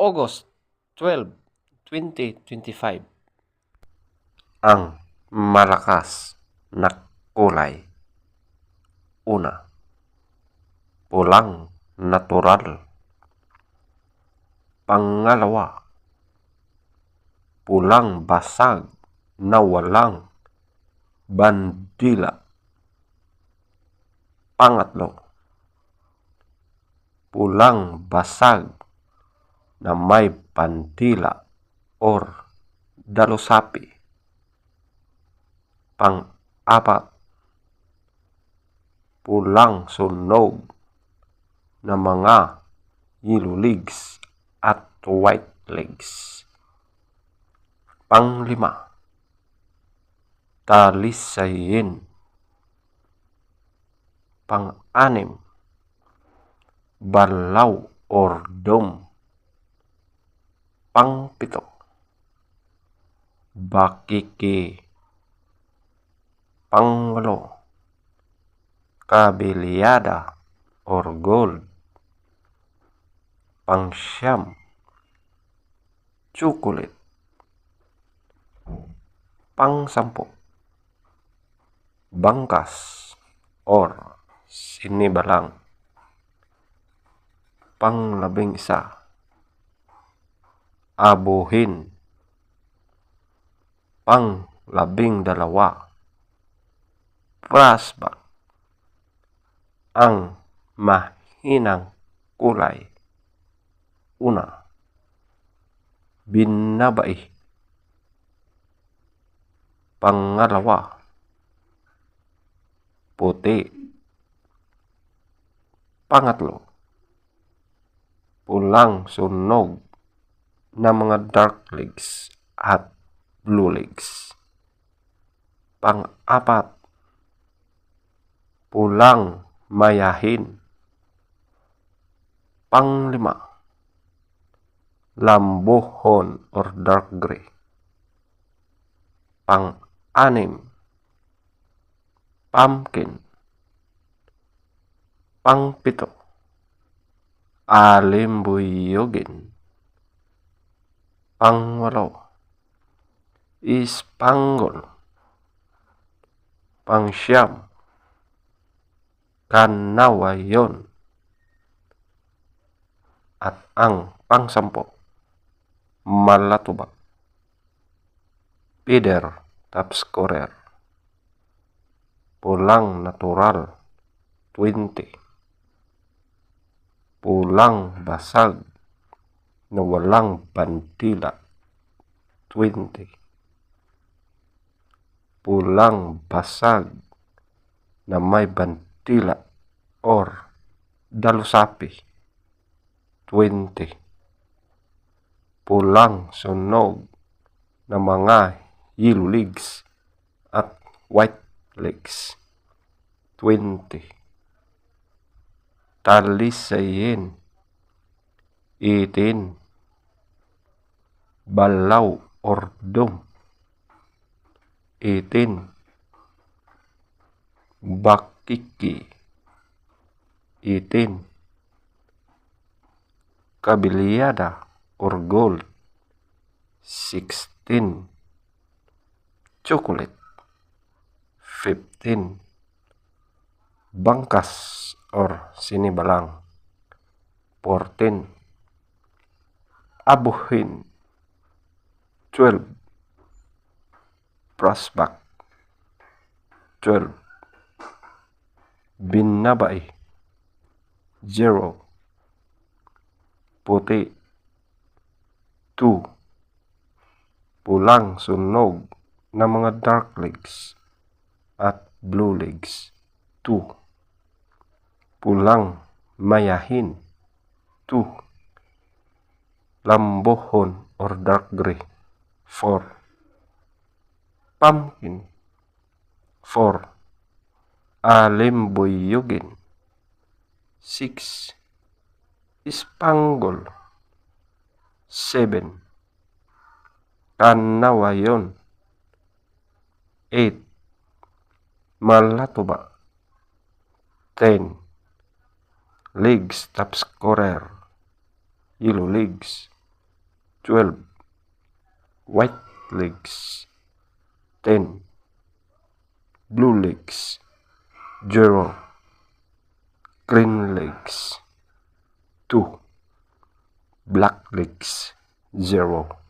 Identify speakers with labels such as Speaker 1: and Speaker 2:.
Speaker 1: August 12, 2025. Ang malakas na kulay. Una, pulang natural. Pangalawa, pulang basag na walang bandila. Pangatlo, pulang basag na may bandila or dalusapi. Pang-apat, pulang sunog na mga yellow legs at white legs. Panglima, talisayin. Pang-anim, balaw or dome. Pang-pito, bakiki. Pang-walo, kabelyada or gold. Pang-siyam, chocolate. Pang-sampu, bangkas or sinibalang. Pang-labing-isa, abuhin. Pang-labing-dalawa, prasbak. Ang mahinang kulay. Una, binabai. Pangalawa, puti. Pangatlo, pulang sunog na mga dark legs at blue legs. Pang-apat, pulang mayahin. Panglima, lambuhon or dark gray. Pang-anim, pumpkin. Pang-pito, alimbuyogin. Pang-walo, ispanggol. Pang-siyam, kanawayon. At ang pang-sampo, malatubak. Pider tapscorer. Pulang natural 20. Pulang basag na walang bandila 20. Pulang basag na may bandila or dalusapi 20. Pulang sunog na mga yellow legs at white legs 20. Talisayin 18. Balaw or dome 18. Bakiki 18. Kabelyada or gold 16. Chocolate 15. Bangkas or sinibalang 14. Abuhin 12. Prasbak 12. Binabai 0. Puti 2. Pulang sunog na mga dark legs at blue legs 2. Pulang mayahin 2. Lambuhon or dark gray 4. Pumpkin 4. Alimbuyogin 6. Ispanggol 7. Kanawayon 8. Malatuba 10. Legs tapscorer yellow legs 12. White legs 10. Blue legs 0. Green legs 2. Black legs 0.